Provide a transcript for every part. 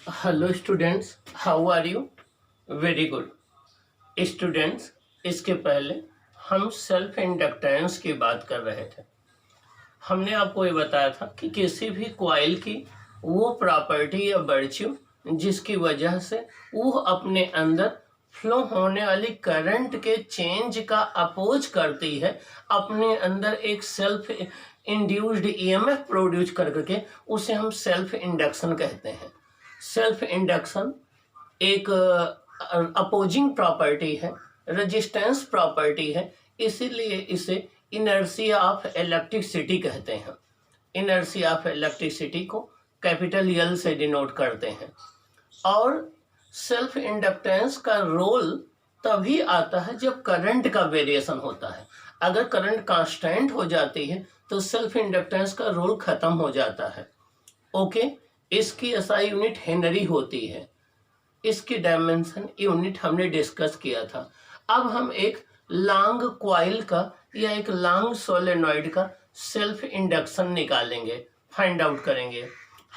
Hello students, how are you? Very good students. इसके पहले हम सेल्फ इंडक्टेंस की बात कर रहे थे। हमने आपको ये बताया था कि किसी भी कॉइल की वो प्रॉपर्टी या वर्च्यू जिसकी वजह से वो अपने अंदर फ्लो होने वाली करंट के चेंज का अपोज करती है, अपने अंदर एक सेल्फ इंड्यूस्ड ईएमएफ प्रोड्यूस करके उसे हम सेल्फ इंडक्शन कहते हैं। सेल्फ इंडक्शन एक अपोजिंग प्रॉपर्टी है, रेजिस्टेंस प्रॉपर्टी है, इसीलिए इसे इनर्शिया ऑफ इलेक्ट्रिसिटी कहते हैं। इनर्शिया ऑफ इलेक्ट्रिसिटी को कैपिटल एल से डिनोट करते हैं। और सेल्फ इंडक्टेंस का रोल तभी आता है जब करंट का वेरिएशन होता है। अगर करंट कांस्टेंट हो जाती है तो सेल्फ इंडक्टेंस का रोल खत्म हो जाता है। ओके, इसकी एसआई यूनिट हेनरी होती है। इसकी डायमेंशन यूनिट हमने डिस्कस किया था। अब हम एक लॉन्ग कॉइल का या एक लॉन्ग सोलेनॉइड का सेल्फ इंडक्शन निकालेंगे, फाइंड आउट करेंगे।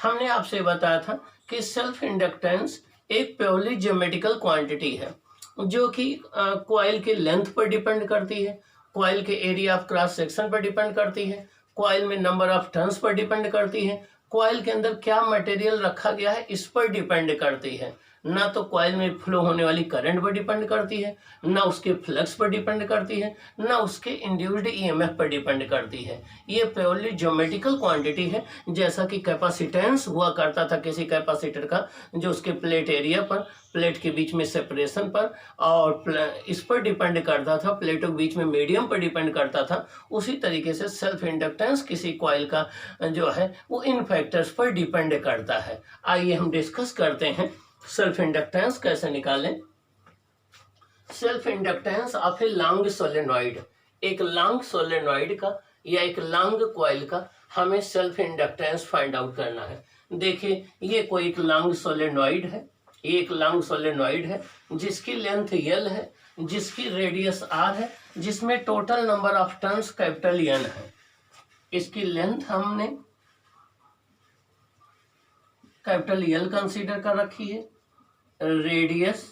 हमने आपसे बताया था कि सेल्फ इंडक्टेंस एक प्योरली ज्योमेट्रिकल क्वांटिटी है जो कि कॉइल के लेंथ पर डिपेंड करती है, कॉइल के एरिया ऑफ क्रॉस सेक्शन पर डिपेंड करती है, कॉइल में नंबर ऑफ टर्न्स पर डिपेंड करती है, कॉइल के अंदर क्या मटेरियल रखा गया है इस पर डिपेंड करती है। ना तो कॉइल में फ्लो होने वाली करंट पर डिपेंड करती है, ना उसके फ्लक्स पर डिपेंड करती है, ना उसके इंड्यूस्ड ईएमएफ पर डिपेंड करती है। ये प्योरली ज्योमेट्रिकल क्वांटिटी है, जैसा कि कैपेसिटेंस हुआ करता था किसी कैपेसिटर का, जो उसके प्लेट एरिया पर, प्लेट के बीच में सेपरेशन पर और इस पर डिपेंड करता था, प्लेटों के बीच में मीडियम पर डिपेंड करता था। उसी तरीके से सेल्फ इंडक्टेंस किसी कॉइल का जो है वो इन फैक्टर्स पर डिपेंड करता है। आइए हम डिस्कस करते हैं सेल्फ इंडक्टेंस कैसे निकालें। Self inductance of a long solenoid, एक लॉन्ग सोलेनॉइड का या एक लॉन्ग कॉइल का हमें सेल्फ इंडक्टेंस फाइंड आउट करना है। देखिए, ये कोई एक लॉन्ग सोलेनॉइड है, ये एक लॉन्ग सोलेनॉइड है जिसकी लेंथ एल है, जिसकी रेडियस आर है, जिसमें total number of turns capital N है। इसकी लेंथ हमने कैपिटल एल कंसीडर कर रखी है, रेडियस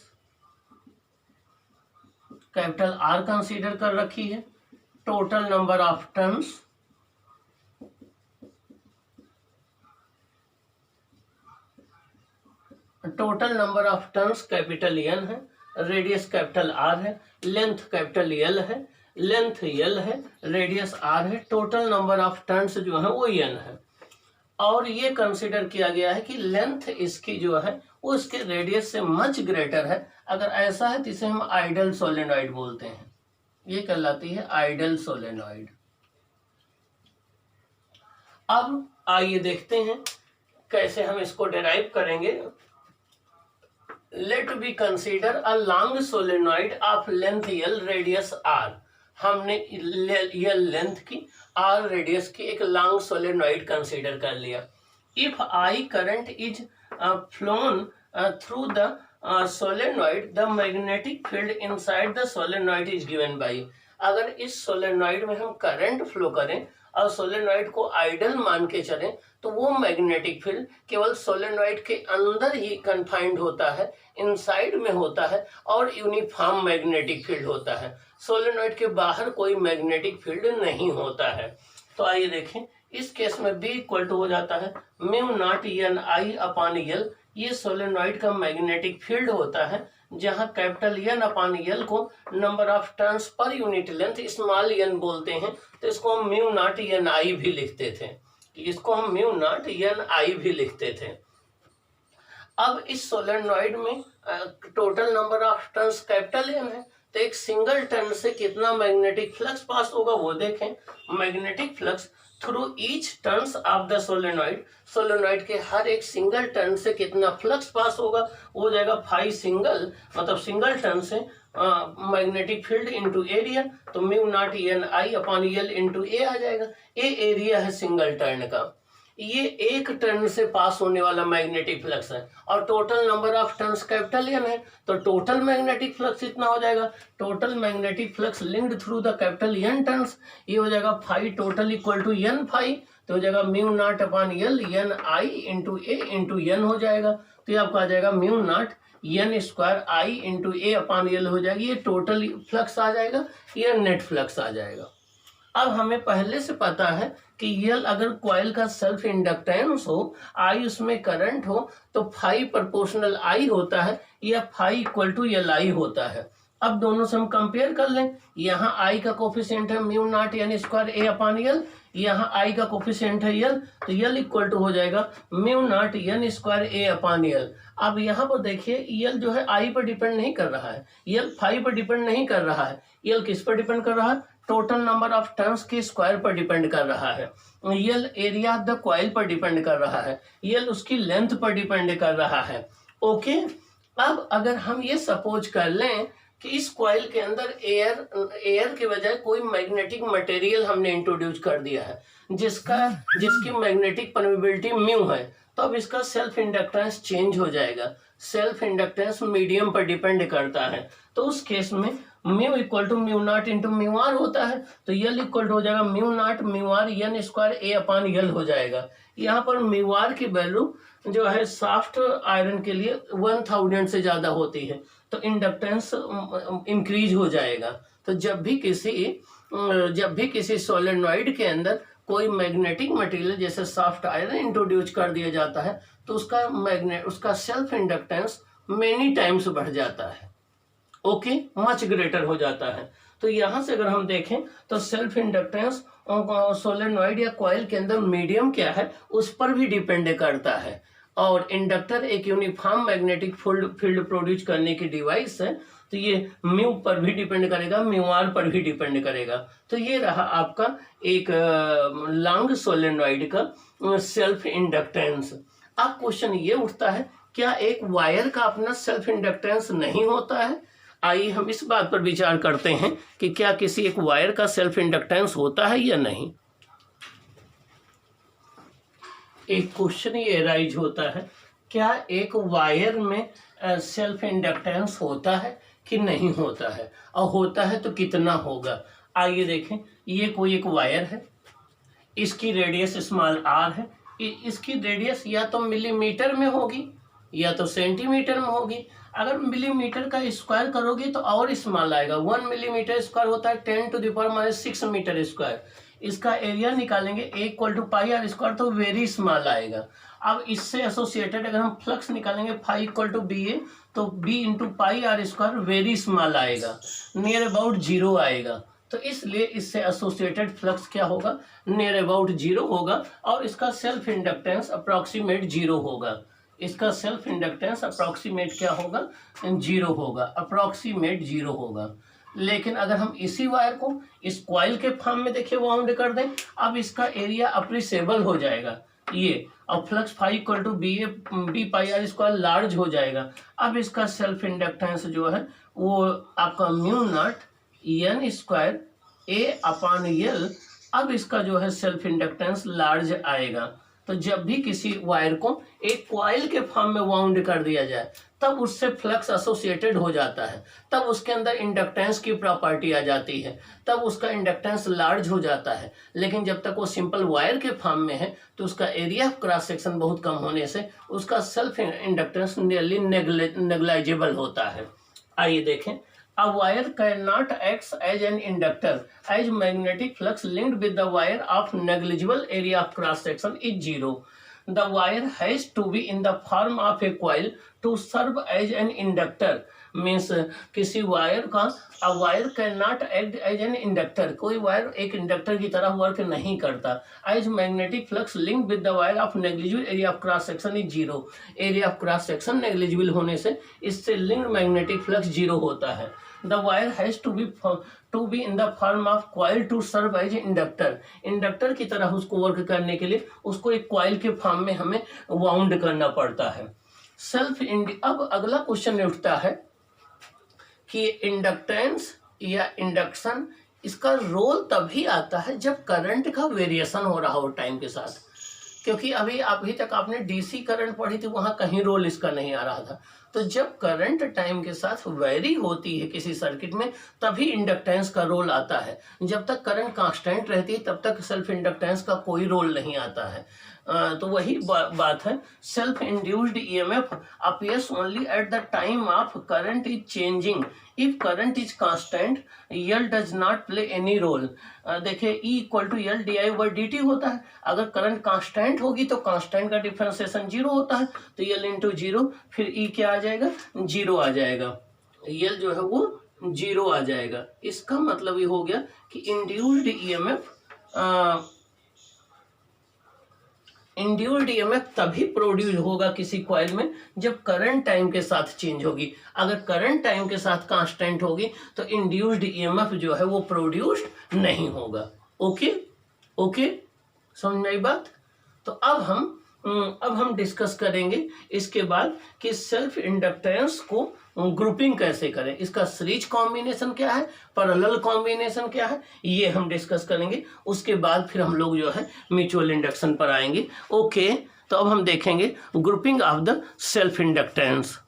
कैपिटल आर कंसीडर कर रखी है, total number of turns capital N है, रेडियस कैपिटल आर है, लेंथ कैपिटल एल है, लेंथ एल है, रेडियस आर है, टोटल नंबर ऑफ टर्न्स जो है वो एन है। और ये कंसीडर किया गया है कि लेंथ इसकी जो है वो इसके रेडियस से मच ग्रेटर है। अगर ऐसा है तो इसे हम आइडल सोलेनॉइड बोलते हैं। ये कहलाती है आइडल सोलेनॉइड। अब आइए देखते हैं कैसे हम इसको डिराइव करेंगे। Let be consider a long solenoid of length L, radius R. हमने एल लेंथ की, आर रेडियस की एक लॉन्ग सोलेनॉइड कंसीडर कर लिया। If I current is flown through the solenoid, the magnetic field inside the solenoid is given by. अगर इस solenoid में हम करंट फ्लो करें और सोलेनॉइड को आइडल मान के चलें तो वो मैग्नेटिक फील्ड केवल सोलेनॉइड के अंदर ही कन्फाइंड होता है, इनसाइड में होता है और यूनिफॉर्म मैग्नेटिक फील्ड होता है। सोलेनॉइड के बाहर कोई मैग्नेटिक फील्ड नहीं होता है। तो आइए देखें, इस केस में B इक्वल टू हो जाता है mu naught N I upon L. ये सोलेनॉइड का मैग्नेटिक फील्ड होता है, जहां कैपिटल एन अपॉन एल को number of turns per unit length small n बोलते हैं, तो इसको हम म्यू नॉट एन आई भी लिखते थे, इसको हम म्यू नॉट एन आई भी लिखते थे। अब इस सोलेनॉइड में total number of turns capital N है, तो एक सिंगल टर्न से कितना मैग्नेटिक फ्लक्स पास होगा वो देखें। Magnetic flux through each turns of the solenoid, solenoid के हर एक सिंगल टर्न से कितना फ्लक्स पास होगा वो हो जाएगा फाई सिंगल, मतलब सिंगल टर्न से मैग्नेटिक फील्ड इनटू एरिया, तो mu naught N I upon L into A आ जाएगा। ए एरिया है सिंगल टर्न का। ये एक टर्न से पास होने वाला मैग्नेटिक फ्लक्स है और total number of turns capital N है, तो टोटल मैग्नेटिक फ्लक्स इतना हो जाएगा। Total magnetic flux linked through the capital N turns, ये हो जाएगा phi total equal to N phi, तो हो जाएगा mu naught upon L N I into A into N हो जाएगा। तो ये आपका आ जाएगा mu naught N square I into A upon L हो जाएगी। ये टोटल फ्लक्स आ जाएगा, ये नेट फ्लक्स आ जाएगा। अब हमें पहले से पता है कि यल अगर कॉइल का सेल्फ इंडक्टेंस हो, आई उसमें करंट हो, तो फाई प्रोपोर्शनल आई होता है या phi equal to L I होता है। अब दोनों से हम कंपेयर कर लें, यहाँ आई का कोफिशिएंट है mu naught N square A upon L, यहाँ आई का कोफिशिएंट है यल, तो यल इक्वल टू हो जाएगा mu naught N square A upon L. अब यहाँ पर देखिए यल जो है आई पर डिपेंड नहीं कर रहा है, यल फाई पर डिपेंड नहीं कर रहा है, यल किस पर डिपेंड कर रहा है, टोटल नंबर ऑफ टर्न्स के स्क्वायर पर डिपेंड कर रहा है। यल एरिया ऑफ द कॉइल पर डिपेंड कर रहा है, यल उसकी लेंथ पर डिपेंड कर रहा है। ओके, अब अगर हम ये सपोज कर लें कि इस कॉइल के अंदर एयर के बजाय कोई मैग्नेटिक मटेरियल हमने इंट्रोड्यूस कर दिया है जिसकी मैग्नेटिक परमिबिलिटी म्यू है, तो अब इसका सेल्फ इंडक्टेंस चेंज हो जाएगा। सेल्फ इंडक्टेंस मीडियम पर डिपेंड करता है, तो उस केस में mu equal to mu not into mu R होता है, तो यल इक्वल टू हो जाएगा mu not mu R N square A upon L हो जाएगा। यहाँ पर म्यू आर की वैल्यू जो है सॉफ्ट आयरन के लिए 1000 से ज़्यादा होती है, तो इंडक्टेंस इंक्रीज हो जाएगा। तो जब भी किसी सोलेनॉइड के अंदर कोई मैग्नेटिक मटेरियल जैसे सॉफ्ट आयरन इंट्रोड्यूस कर दिया जाता है, तो उसका सेल्फ इंडक्टेंस मेनी टाइम्स बढ़ जाता है। ओके, मच ग्रेटर हो जाता है। तो यहाँ से अगर हम देखें तो सेल्फ इंडक्टेंस सोलेनॉइड या कॉइल के अंदर मीडियम क्या है उस पर भी डिपेंड करता है, और इंडक्टर एक यूनिफॉर्म मैग्नेटिक फील्ड प्रोड्यूस करने की डिवाइस है, तो ये म्यू पर भी डिपेंड करेगा, म्यू आर पर भी डिपेंड करेगा। तो ये रहा आपका एक लॉन्ग सोलेनॉइड का सेल्फ इंडक्टेंस। अब क्वेश्चन ये उठता है, क्या एक वायर का अपना सेल्फ इंडक्टेंस नहीं होता है? आइए हम इस बात पर विचार करते हैं कि क्या किसी एक वायर का सेल्फ इंडक्टेंस होता है या नहीं। एक क्वेश्चन ये राइज होता है, क्या एक वायर में सेल्फ इंडक्टेंस होता है कि नहीं होता है, और होता है तो कितना होगा। आइए देखें, ये कोई एक वायर है, इसकी रेडियस स्मॉल आर है, इसकी रेडियस या तो मिलीमीटर में होगी या तो सेंटीमीटर में होगी। अगर मिलीमीटर का स्क्वायर करोगे तो और स्मॉल आएगा, 1 मिलीमीटर स्क्वायर होता है 10⁻⁶ मीटर स्क्वायर। इसका एरिया निकालेंगे A=πr स्क्वायर, तो वेरी स्मॉल आएगा। अब इससे एसोसिएटेड अगर हम फ्लक्स निकालेंगे φ=BA, तो B×πr स्क्वायर वेरी स्मॉल आएगा, नियर अबाउट 0 आएगा। तो इसलिए इससे एसोसिएटेड फ्लक्स क्या होगा, नियर अबाउट 0 होगा, और इसका सेल्फ इंडक्टेंस अप्रॉक्सीमेट 0 होगा। इसका सेल्फ इंडक्टेंस अप्रॉक्सीमेट क्या होगा, 0 होगा, अप्रॉक्सीमेट 0 होगा। लेकिन अगर हम इसी वायर को इस कॉइल के फॉर्म में देखिए वाउंड कर दें, अब इसका एरिया अप्रिसिएबल हो जाएगा ये, और फ्लक्स φ=BA स्क्वायर लार्ज हो जाएगा। अब इसका सेल्फ इंडक्टेंस जो है वो आपका mu naught N square A upon L, अब इसका जो है सेल्फ इंडक्टेंस लार्ज आएगा। तो जब भी किसी वायर को एक कॉइल के फॉर्म में वाउंड कर दिया जाए, तब उससे फ्लक्स एसोसिएटेड हो जाता है, तब उसके अंदर इंडक्टेंस की प्रॉपर्टी आ जाती है, तब उसका इंडक्टेंस लार्ज हो जाता है। लेकिन जब तक वो सिंपल वायर के फॉर्म में है, तो उसका एरिया ऑफ क्रॉस सेक्शन बहुत कम होने से उसका सेल्फ इंडक्टेंस नियरली नेग्लिजिबल होता है। आइए देखें, a wire cannot act as an inductor as magnetic flux linked with the wire of negligible area of cross section is 0. The wire has to be in the form of a coil to serve as an inductor. Means किसी wire का a wire cannot act as an inductor, कोई wire एक inductor की तरह work नहीं करता। as magnetic flux linked with the wire of negligible area of cross section is 0. Area of cross section negligible होने से इससे लिंक्ड मैग्नेटिक फ्लक्स 0 होता है। The wire has to be in the form of coil to serve as inductor. Inductor की तरह उसको work करने के लिए उसको एक कॉइल के फॉर्म में हमें वाउंड करना पड़ता है। अब अगला क्वेश्चन उठता है कि इंडक्टेंस या इंडक्शन, इसका रोल तभी आता है जब करंट का वेरिएशन हो रहा हो टाइम के साथ। क्योंकि अभी तक आपने डीसी करंट पढ़ी थी, वहां कहीं रोल इसका नहीं आ रहा था। तो जब करंट टाइम के साथ वेरी होती है किसी सर्किट में, तभी इंडक्टेंस का रोल आता है। जब तक करंट कांस्टेंट रहती है तब तक सेल्फ इंडक्टेंस का कोई रोल नहीं आता है। तो वही बात है, self induced EMF appears only at the time of current is changing. If current is constant, L does not play any role. देखिए E equal to L D I by D T होता है। अगर current constant होगी तो constant का differentiation 0 होता है, तो एल इंटू 0, फिर E क्या आ जाएगा, 0 आ जाएगा। एल जो है वो 0 आ जाएगा। इसका मतलब ये हो गया कि इंड्यूस्ड ईएमएफ तभी प्रोड्यूस होगा किसी कॉइल में जब करंट टाइम के साथ चेंज होगी। अगर करंट टाइम के साथ कांस्टेंट होगी तो इंड्यूस्ड ईएमएफ जो है वो प्रोड्यूस नहीं होगा। ओके, समझ में आई बात? तो अब हम डिस्कस करेंगे इसके बाद कि सेल्फ इंडक्टेंस को ग्रुपिंग कैसे करें, इसका सीरीज कॉम्बिनेशन क्या है, पैरेलल कॉम्बिनेशन क्या है, ये हम डिस्कस करेंगे। उसके बाद फिर हम लोग जो है म्यूचुअल इंडक्शन पर आएंगे। ओके, तो अब हम देखेंगे grouping of the self inductance.